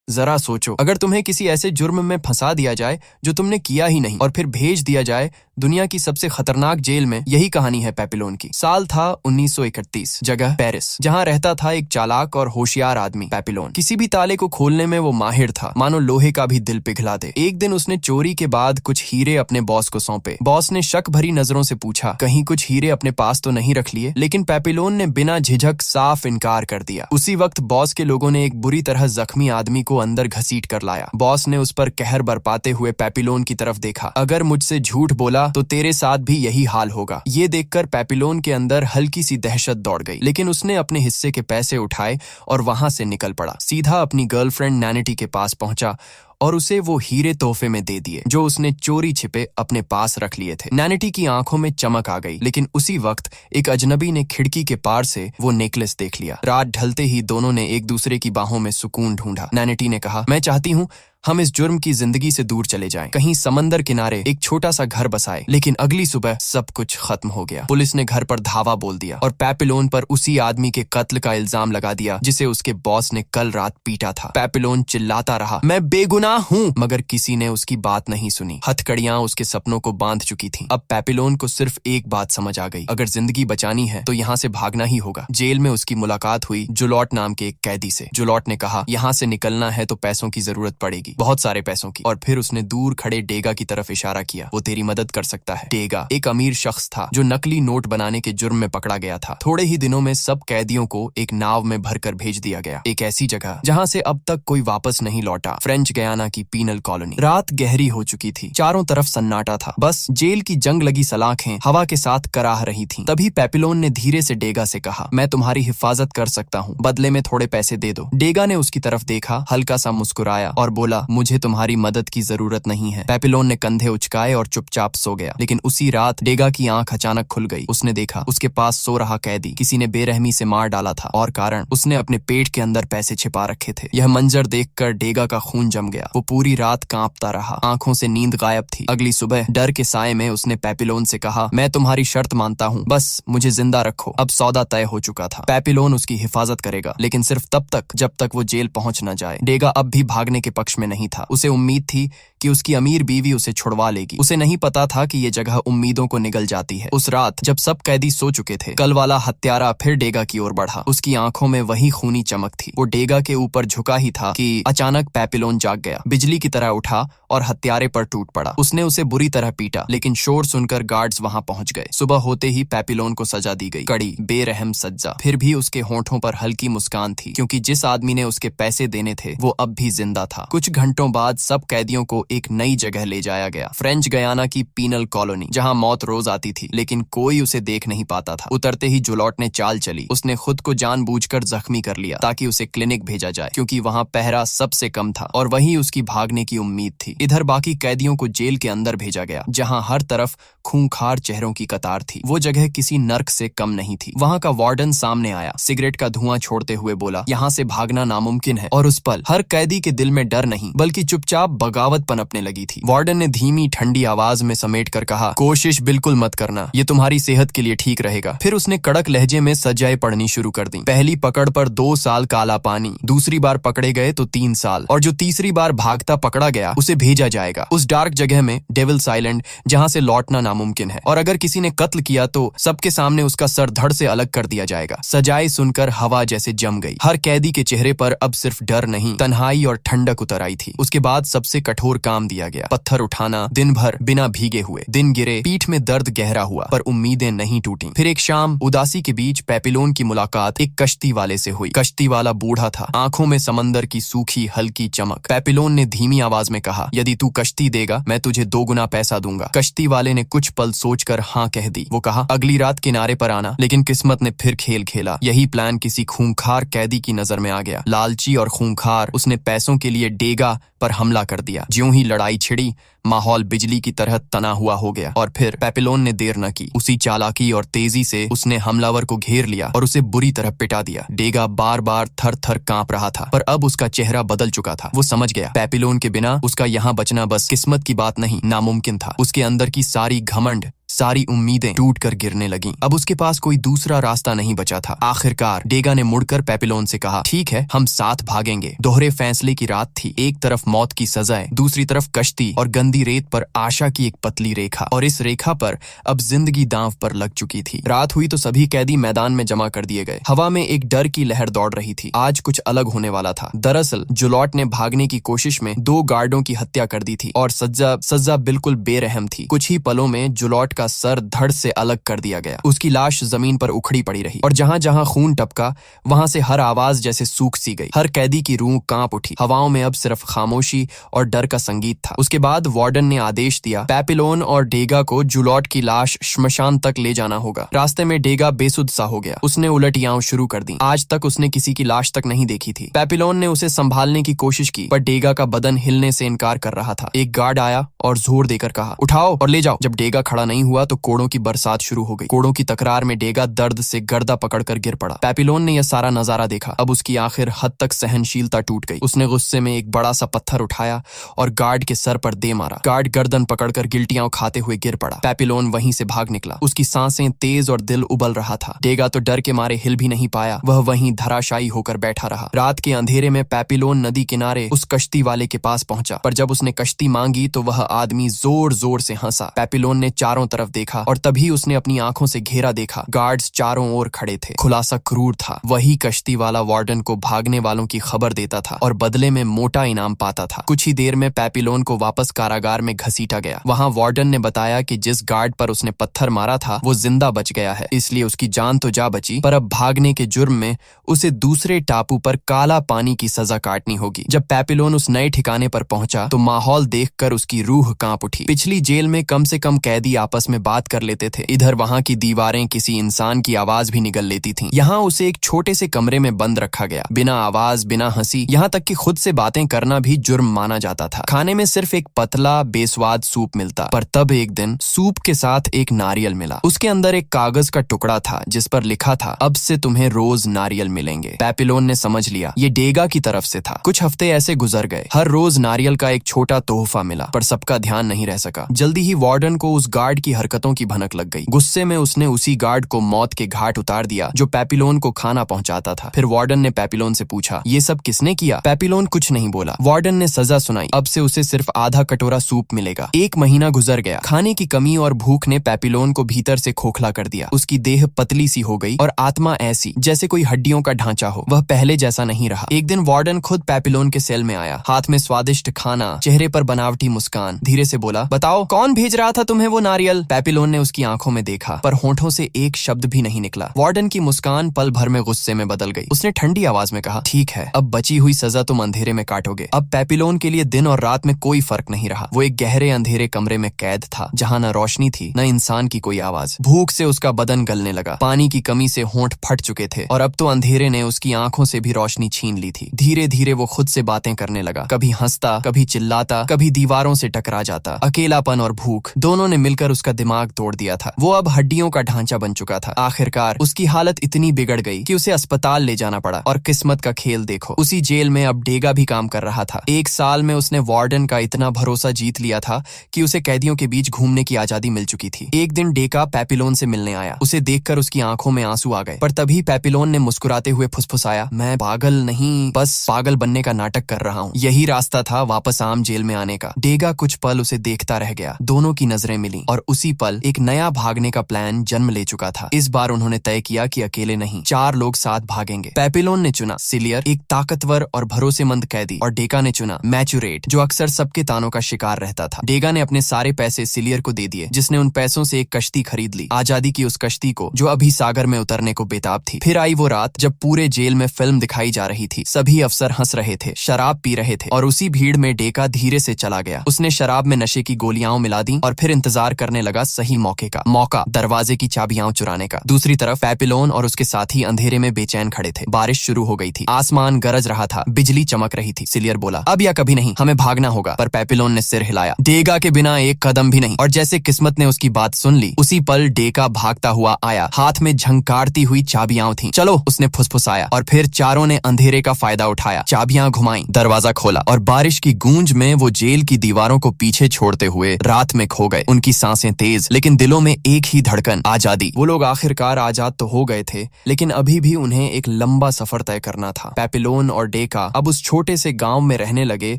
जरा सोचो, अगर तुम्हें किसी ऐसे जुर्म में फंसा दिया जाए जो तुमने किया ही नहीं और फिर भेज दिया जाए दुनिया की सबसे खतरनाक जेल में। यही कहानी है पेपिलोन की। साल था 1931, जगह पेरिस, जहाँ रहता था एक चालाक और होशियार आदमी पेपिलोन। किसी भी ताले को खोलने में वो माहिर था, मानो लोहे का भी दिल पिघला दे। एक दिन उसने चोरी के बाद कुछ हीरे अपने बॉस को सौंपे। बॉस ने शक भरी नजरों से पूछा, कहीं कुछ हीरे अपने पास तो नहीं रख लिए? लेकिन पेपिलोन ने बिना झिझक साफ इनकार कर दिया। उसी वक्त बॉस के लोगों ने एक बुरी तरह जख्मी आदमी को अंदर घसीट कर लाया। बॉस ने उस पर कहर बरपाते हुए पेपिलोन की तरफ देखा। अगर मुझसे झूठ बोला तो तेरे साथ भी यही हाल होगा। ये देखकर पेपिलोन के अंदर हल्की सी दहशत दौड़ गई, लेकिन उसने अपने हिस्से के पैसे उठाए और वहां से निकल पड़ा। सीधा अपनी गर्लफ्रेंड नैनिटी के पास पहुंचा और उसे वो हीरे तोहफे में दे दिए जो उसने चोरी छिपे अपने पास रख लिए थे। नैनिटी की आंखों में चमक आ गई, लेकिन उसी वक्त एक अजनबी ने खिड़की के पार से वो नेकलेस देख लिया। रात ढलते ही दोनों ने एक दूसरे की बाहों में सुकून ढूंढा। नैनिटी ने कहा, मैं चाहती हूँ हम इस जुर्म की जिंदगी से दूर चले जाएं, कहीं समंदर किनारे एक छोटा सा घर बसाए। लेकिन अगली सुबह सब कुछ खत्म हो गया। पुलिस ने घर पर धावा बोल दिया और पेपिलोन पर उसी आदमी के कत्ल का इल्जाम लगा दिया जिसे उसके बॉस ने कल रात पीटा था। पेपिलोन चिल्लाता रहा, मैं बेगुनाह हूँ, मगर किसी ने उसकी बात नहीं सुनी। हथकड़ियां उसके सपनों को बांध चुकी थीं। अब पेपिलोन को सिर्फ एक बात समझ आ गई, अगर जिंदगी बचानी है तो यहाँ से भागना ही होगा। जेल में उसकी मुलाकात हुई जुलॉट नाम के एक कैदी से। जुलॉट ने कहा, यहाँ से निकलना है तो पैसों की जरूरत पड़ेगी, बहुत सारे पैसों की। और फिर उसने दूर खड़े डेगा की तरफ इशारा किया, वो तेरी मदद कर सकता है। डेगा एक अमीर शख्स था जो नकली नोट बनाने के जुर्म में पकड़ा गया था। थोड़े ही दिनों में सब कैदियों को एक नाव में भरकर भेज दिया गया, एक ऐसी जगह जहां से अब तक कोई वापस नहीं लौटा, फ्रेंच गयाना की पीनल कॉलोनी। रात गहरी हो चुकी थी, चारों तरफ सन्नाटा था, बस जेल की जंग लगी सलाखें हवा के साथ कराह रही थीं। तभी पेपिलोन ने धीरे से डेगा से कहा, मैं तुम्हारी हिफाजत कर सकता हूँ, बदले में थोड़े पैसे दे दो। डेगा ने उसकी तरफ देखा, हल्का सा मुस्कुराया और बोला, मुझे तुम्हारी मदद की जरूरत नहीं है। पेपिलोन ने कंधे उचकाए और चुपचाप सो गया। लेकिन उसी रात डेगा की आंख अचानक खुल गई। उसने देखा उसके पास सो रहा कैदी किसी ने बेरहमी से मार डाला था, और कारण उसने अपने पेट के अंदर पैसे छिपा रखे थे। यह मंजर देखकर डेगा का खून जम गया। वो पूरी रात कांपता रहा, आंखों से नींद गायब थी। अगली सुबह डर के साए में उसने पेपिलोन से कहा, मैं तुम्हारी शर्त मानता हूँ, बस मुझे जिंदा रखो। अब सौदा तय हो चुका था, पेपिलोन उसकी हिफाजत करेगा, लेकिन सिर्फ तब तक जब तक वो जेल पहुंच न जाए। डेगा अब भी भागने के पक्ष में नहीं था। उसे उम्मीद थी कि उसकी अमीर बीवी उसे छुड़वा लेगी। उसे नहीं पता था कि ये जगह उम्मीदों को निगल जाती है। उस रात जब सब कैदी सो चुके थे, कल वाला हत्यारा फिर डेगा की ओर बढ़ा। उसकी आंखों में वही खूनी चमक थी। वो डेगा के ऊपर झुका ही था कि अचानक पेपिलोन जाग गया, बिजली की तरह उठा और हत्यारे पर टूट पड़ा। उसने उसे बुरी तरह पीटा, लेकिन शोर सुनकर गार्ड्स वहां पहुंच गए। सुबह होते ही पेपिलोन को सजा दी गई, कड़ी बेरहम सज्जा। फिर भी उसके होंठों पर हल्की मुस्कान थी, क्योंकि जिस आदमी ने उसके पैसे देने थे वो अब भी जिंदा था। कुछ घंटों बाद सब कैदियों को एक नई जगह ले जाया गया, फ्रेंच गयाना की पीनल कॉलोनी, जहां मौत रोज आती थी, लेकिन कोई उसे देख नहीं पाता था। उतरते ही जुलॉट ने चाल चली। उसने खुद को जानबूझकर जख्मी कर लिया ताकि उसे क्लिनिक भेजा जाए, क्योंकि वहां पहरा सबसे कम था और वहीं उसकी भागने की उम्मीद थी। इधर बाकी कैदियों को जेल के अंदर भेजा गया, जहां हर तरफ खूंखार चेहरों की कतार थी। वो जगह किसी नर्क से कम नहीं थी। वहां का वार्डन सामने आया, सिगरेट का धुआं छोड़ते हुए बोला, यहाँ से भागना नामुमकिन है। और उस पल हर कैदी के दिल में डर नहीं बल्कि चुपचाप बगावत पनपने लगी थी। वार्डन ने धीमी ठंडी आवाज में समेट कर कहा, कोशिश बिल्कुल मत करना, ये तुम्हारी सेहत के लिए ठीक रहेगा। फिर उसने कड़क लहजे में सजाएं पढ़नी शुरू कर दी। पहली पकड़ पर 2 साल काला पानी, दूसरी बार पकड़े गए तो 3 साल, और जो तीसरी बार भागता पकड़ा गया उसे भेजा जाएगा उस डार्क जगह में, डेविल्स आइलैंड, जहां से लौटना नामुमकिन है। और अगर किसी ने कत्ल किया तो सबके सामने उसका सर धड़ से अलग कर दिया जाएगा। सजाएं सुनकर हवा जैसे जम गई। हर कैदी के चेहरे पर अब सिर्फ डर नहीं, तन्हाई और ठंडक उतर आई थी। उसके बाद सबसे कठोर काम दिया गया, पत्थर उठाना दिन भर बिना भीगे हुए। दिन गिरे, पीठ में दर्द गहरा हुआ, पर उम्मीदें नहीं टूटी। फिर एक शाम उदासी के बीच पेपिलोन की मुलाकात एक कश्ती वाले से हुई। कश्ती वाला बूढ़ा था, आंखों में समंदर की सूखी हल्की चमक। पेपिलोन ने धीमी आवाज में कहा, यदि तू कश्ती देगा मैं तुझे 2 गुना पैसा दूंगा। कश्ती वाले ने कुछ पल सोचकर हाँ कह दी। वो कहा, अगली रात किनारे पर आना। लेकिन किस्मत ने फिर खेल खेला। यही प्लान किसी खूंखार कैदी की नजर में आ गया। लालची और खूंखार, उसने पैसों के लिए डेगा पर हमला कर दिया। ज्यों ही लड़ाई छिड़ी, माहौल बिजली की तरह तना हुआ हो गया। और फिर पेपिलोन ने देर न की। उसी चालाकी और तेजी से उसने हमलावर को घेर लिया और उसे बुरी तरह पिटा दिया। डेगा बार बार थर थर कांप रहा था, पर अब उसका चेहरा बदल चुका था। वो समझ गया, पेपिलोन के बिना उसका यहाँ बचना बस किस्मत की बात नहीं, नामुमकिन था। उसके अंदर की सारी घमंड सारी उम्मीदें टूट कर गिरने लगीं। अब उसके पास कोई दूसरा रास्ता नहीं बचा था। आखिरकार डेगा ने मुड़कर पेपिलोन से कहा, ठीक है, हम साथ भागेंगे। दोहरे फैसले की रात थी। एक तरफ मौत की सजाएं, दूसरी तरफ कश्ती और गंदी रेत पर आशा की एक पतली रेखा, और इस रेखा पर अब जिंदगी दांव पर लग चुकी थी। रात हुई तो सभी कैदी मैदान में जमा कर दिए गए। हवा में एक डर की लहर दौड़ रही थी। आज कुछ अलग होने वाला था। दरअसल जुलॉट ने भागने की कोशिश में 2 गार्डों की हत्या कर दी थी और सज्जा बिल्कुल बेरहम थी। कुछ ही पलों में जुलॉट का सर धड़ से अलग कर दिया गया। उसकी लाश जमीन पर उखड़ी पड़ी रही और जहां जहां खून टपका वहां से हर आवाज जैसे सूख सी गई। हर कैदी की रूह कांप उठी। हवाओं में अब सिर्फ खामोशी और डर का संगीत था। उसके बाद वार्डन ने आदेश दिया, पेपिलोन और डेगा को जुलॉट की लाश श्मशान तक ले जाना होगा। रास्ते में डेगा बेसुध सा हो गया। उसने उलटियां शुरू कर दी। आज तक उसने किसी की लाश तक नहीं देखी थी। पेपिलोन ने उसे संभालने की कोशिश की, पर डेगा का बदन हिलने से इनकार कर रहा था। एक गार्ड आया और जोर देकर कहा, उठाओ और ले जाओ। जब डेगा खड़ा नहीं हुआ तो कोड़ों की बरसात शुरू हो गई। कोड़ों की तकरार में डेगा दर्द से गर्दा पकड़कर गिर पड़ा। पेपिलोन ने यह सारा नजारा देखा। अब उसकी आखिर हद तक सहनशीलता टूट गई। उसने गुस्से में एक बड़ा सा पत्थर उठाया और गार्ड के सर पर दे मारा। गार्ड गर्दन पकड़कर गिल्टियां खाते हुए गिर पड़ा। पेपिलोन वहीं से भाग निकला। उसकी सांसें तेज और दिल उबल रहा था। डेगा तो डर के मारे हिल भी नहीं पाया। वह वहीं धराशायी होकर बैठा रहा। रात के अंधेरे में पेपिलोन नदी किनारे उस कश्ती वाले के पास पहुंचा, पर जब उसने कश्ती मांगी तो वह आदमी जोर जोर से हंसा। पेपिलोन ने चारों तरफ देखा और तभी उसने अपनी आंखों से घेरा देखा। गार्ड्स चारों ओर खड़े थे। खुलासा क्रूर था। वही कश्ती वाला वार्डन को भागने वालों की खबर देता था और बदले में मोटा इनाम पाता था। कुछ ही देर में पेपिलोन को वापस कारागार में घसीटा गया। वहां वार्डन ने बताया कि जिस गार्ड पर उसने पत्थर मारा था वो जिंदा बच गया है, इसलिए उसकी जान तो जा बची, पर अब भागने के जुर्म में उसे दूसरे टापू पर काला पानी की सजा काटनी होगी। जब पेपिलोन उस नए ठिकाने पर पहुंचा तो माहौल देखकर उसकी रूह कांप उठी। पिछली जेल में कम से कम कैदी आपस में बात कर लेते थे। इधर वहां की दीवारें किसी इंसान की आवाज भी निगल लेती थीं। यहाँ उसे एक छोटे से कमरे में बंद रखा गया। बिना आवाज, बिना हंसी, यहाँ तक कि खुद से बातें करना भी जुर्म माना जाता था। खाने में सिर्फ एक पतला बेस्वाद सूप मिलता, पर तब एक दिन सूप के साथ एक नारियल मिला। उसके अंदर एक कागज का टुकड़ा था जिस पर लिखा था, अब से तुम्हें रोज नारियल मिलेंगे। पेपिलोन ने समझ लिया ये डेगा की तरफ से था। कुछ हफ्ते ऐसे गुजर गए। हर रोज नारियल का एक छोटा तोहफा मिला, पर सबका ध्यान नहीं रह सका। जल्दी ही वार्डन को उस गार्ड की हरकतों की भनक लग गई। गुस्से में उसने उसी गार्ड को मौत के घाट उतार दिया जो पेपिलोन को खाना पहुंचाता था। फिर वार्डन ने पेपिलोन से पूछा, ये सब किसने किया? पेपिलोन कुछ नहीं बोला। वार्डन ने सजा सुनाई, अब से उसे सिर्फ आधा कटोरा सूप मिलेगा। 1 महीना गुजर गया। खाने की कमी और भूख ने पेपिलोन को भीतर से खोखला कर दिया। उसकी देह पतली सी हो गई और आत्मा ऐसी जैसे कोई हड्डियों का ढांचा हो। वह पहले जैसा नहीं रहा। एक दिन वार्डन खुद पेपिलोन के सेल में आया, हाथ में स्वादिष्ट खाना, चेहरे पर बनावटी मुस्कान। धीरे से बोला, बताओ कौन भेज रहा था तुम्हें वो नारियल? पेपिलोन ने उसकी आंखों में देखा, पर होंठों से एक शब्द भी नहीं निकला। वार्डन की मुस्कान पल भर में गुस्से में बदल गई। उसने ठंडी आवाज में कहा, ठीक है, अब बची हुई सजा तुम अंधेरे में काटोगे। अब पेपिलोन के लिए दिन और रात में कोई फर्क नहीं रहा। वो एक गहरे अंधेरे कमरे में कैद था, जहां न रोशनी थी न इंसान की कोई आवाज। भूख से उसका बदन गलने लगा। पानी की कमी से होंठ फट चुके थे और अब तो अंधेरे ने उसकी आंखों से भी रोशनी छीन ली थी। धीरे धीरे वो खुद से बातें करने लगा। कभी हंसता, कभी चिल्लाता, कभी दीवारों से टकरा जाता। अकेलापन और भूख दोनों ने मिलकर उसका दिमाग तोड़ दिया था। वो अब हड्डियों का ढांचा बन चुका था। आखिरकार उसकी हालत इतनी बिगड़ गई कि उसे अस्पताल ले जाना पड़ा। और किस्मत का खेल देखो, उसी जेल में अब डेगा भी काम कर रहा था। 1 साल में उसने वार्डन का इतना भरोसा जीत लिया था कि उसे कैदियों के बीच घूमने की आजादी मिल चुकी थी। एक दिन डेगा पेपिलोन से मिलने आया। उसे देखकर उसकी आंखों में आंसू आ गए, पर तभी पेपिलोन ने मुस्कुराते हुए फुसफुसाया, मैं पागल नहीं, बस पागल बनने का नाटक कर रहा हूँ। यही रास्ता था वापस आम जेल में आने का। डेगा कुछ पल उसे देखता रह गया। दोनों की नजरें मिली और उसी पल एक नया भागने का प्लान जन्म ले चुका था। इस बार उन्होंने तय किया कि अकेले नहीं, 4 लोग साथ भागेंगे। पेपिलोन ने चुना सिलियर, एक ताकतवर और भरोसेमंद कैदी, और डेगा ने चुना मैचुरेट, जो अक्सर सबके तानों का शिकार रहता था। डेगा ने अपने सारे पैसे सिलियर को दे दिए, जिसने उन पैसों से एक कश्ती खरीद ली, आजादी की उस कश्ती को जो अभी सागर में उतरने को बेताब थी। फिर आई वो रात जब पूरे जेल में फिल्म दिखाई जा रही थी। सभी अफसर हंस रहे थे, शराब पी रहे थे, और उसी भीड़ में डेगा धीरे से चला गया। उसने शराब में नशे की गोलियां मिला दी और फिर इंतजार करने लगा सही मौका दरवाजे की चाबियां चुराने का। दूसरी तरफ पेपिलोन और उसके साथी अंधेरे में बेचैन खड़े थे। बारिश शुरू हो गई थी, आसमान गरज रहा था, बिजली चमक रही थी। सिलियर बोला, अब या कभी नहीं, हमें भागना होगा। पर पेपिलोन ने सिर हिलाया, डेगा के बिना एक कदम भी नहीं। और जैसे किस्मत ने उसकी बात सुन ली, उसी पल डेगा भागता हुआ आया। हाथ में झंकारती हुई चाबियां थीं। चलो, उसने फुसफुसाया, और फिर चारों ने अंधेरे का फायदा उठाया। चाबियां घुमाई, दरवाजा खोला और बारिश की गूंज में वो जेल की दीवारों को पीछे छोड़ते हुए रात में खो गए। उनकी सांसें तेज, लेकिन दिलों में एक ही धड़कन, आजादी। वो लोग आखिरकार आजाद तो हो गए थे, लेकिन अभी भी उन्हें एक लंबा सफर तय करना था। पेपिलोन और डेका अब उस छोटे से गांव में रहने लगे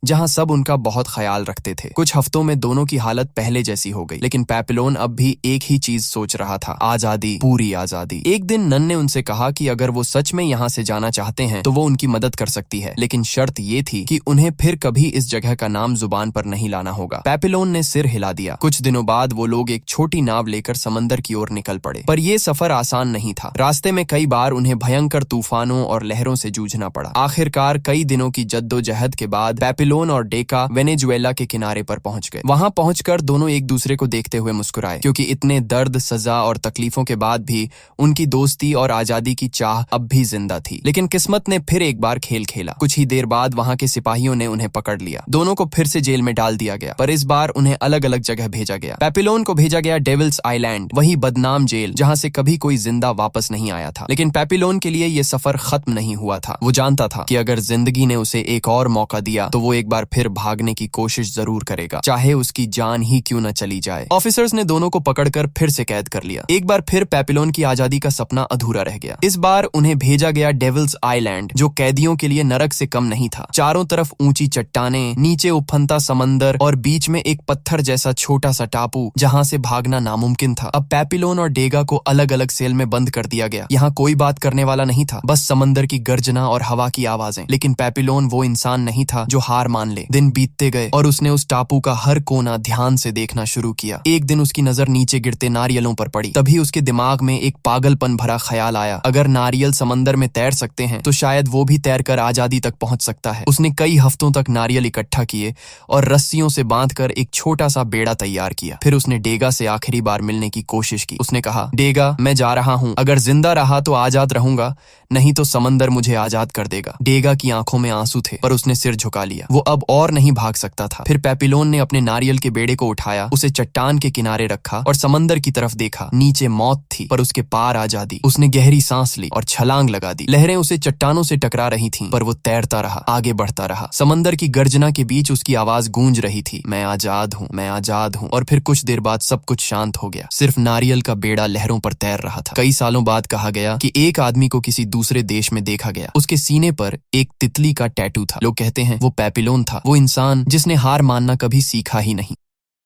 जहां सब उनका बहुत ख्याल रखते थे। कुछ हफ्तों में दोनों की हालत पहले जैसी हो गई, लेकिन पेपिलोन अब भी एक ही चीज सोच रहा था, आजादी, पूरी आजादी। एक दिन नन ने उनसे कहा कि अगर वो सच में यहाँ से जाना चाहते हैं तो वो उनकी मदद कर सकती है, लेकिन शर्त ये थी कि उन्हें फिर कभी इस जगह का नाम जुबान पर नहीं लाना होगा। पेपिलोन ने सिर हिला दिया। कुछ दिनों बाद वो लोग एक छोटी नाव लेकर समंदर की ओर निकल पड़े, पर ये सफर आसान नहीं था। रास्ते में कई बार उन्हें भयंकर तूफानों और लहरों से जूझना पड़ा। आखिरकार कई दिनों की जद्दोजहद के बाद पेपिलोन और डेका वेनेजुएला के किनारे पर पहुंच गए। वहां पहुंचकर दोनों एक दूसरे को देखते हुए मुस्कुराए, क्योंकि इतने दर्द, सजा और तकलीफों के बाद भी उनकी दोस्ती और आजादी की चाह अब भी जिंदा थी। लेकिन किस्मत ने फिर एक बार खेल खेला। कुछ ही देर बाद वहां के सिपाहियों ने उन्हें पकड़ लिया। दोनों को फिर से जेल में डाल दिया गया, पर इस बार उन्हें अलग अलग जगह भेजा गया। पेपिलोन को भेजा गया डेविल्स आइलैंड, वही बदनाम जेल जहां से कभी कोई जिंदा वापस नहीं आया था। लेकिन पेपिलोन के लिए यह सफर खत्म नहीं हुआ था। वो जानता था कि अगर जिंदगी ने उसे एक और मौका दिया तो वो एक बार फिर भागने की कोशिश जरूर करेगा, चाहे उसकी जान ही क्यों न चली जाए। ऑफिसर्स ने दोनों को पकड़कर फिर से कैद कर लिया। एक बार फिर पेपिलोन की आजादी का सपना अधूरा रह गया। इस बार उन्हें भेजा गया डेविल्स आइलैंड, जो कैदियों के लिए नरक से कम नहीं था। चारों तरफ ऊंची चट्टानें, नीचे उफनता समंदर और बीच में एक पत्थर जैसा छोटा सा टापू जहां से भागना नामुमकिन था। अब पेपिलोन और डेगा को अलग अलग सेल में बंद कर दिया गया। यहाँ कोई बात करने वाला नहीं था, बस समंदर की गर्जना और हवा की आवाजें। लेकिन पेपिलोन वो इंसान नहीं था जो हार मान ले। दिन बीतते गए और उसने उस टापू का हर कोना ध्यान से देखना शुरू किया। एक दिन उसकी नजर नीचे गिरते नारियलों पर पड़ी। तभी उसके दिमाग में एक पागलपन भरा ख्याल आया, अगर नारियल समंदर में तैर सकते हैं तो शायद वो भी तैरकर आजादी तक पहुंच सकता है। उसने कई हफ्तों तक नारियल इकट्ठा किए और रस्सियों से बांधकर एक छोटा सा बेड़ा तैयार किया। फिर उसने डेगा से आखिरी बार मिलने की कोशिश की। उसने कहा, डेगा, मैं जा रहा हूँ। अगर जिंदा रहा तो आजाद रहूंगा, नहीं तो समंदर मुझे आजाद कर देगा। डेगा की आंखों में आंसू थे, पर उसने सिर झुका लिया। वो अब और नहीं भाग सकता था। फिर पेपिलोन ने अपने नारियल के बेड़े को उठाया, उसे चट्टान के किनारे रखा और समंदर की तरफ देखा। नीचे मौत थी, पर उसके पार आजादी। उसने गहरी सांस ली और छलांग लगा दी। लहरें उसे चट्टानों से टकरा रही थीं, पर वो तैरता रहा, आगे बढ़ता रहा। समंदर की गर्जना के बीच उसकी आवाज गूंज रही थी, मैं आजाद हूँ, मैं आजाद हूँ। और फिर कुछ देर बाद सब कुछ शांत हो गया। सिर्फ नारियल का बेड़ा लहरों पर तैर रहा था। कई सालों बाद कहा गया कि एक आदमी को किसी दूसरे देश में देखा गया। उसके सीने पर एक तितली का टैटू था। लोग कहते हैं वो पेपिलोन था, वो इंसान जिसने हार मानना कभी सीखा ही नहीं।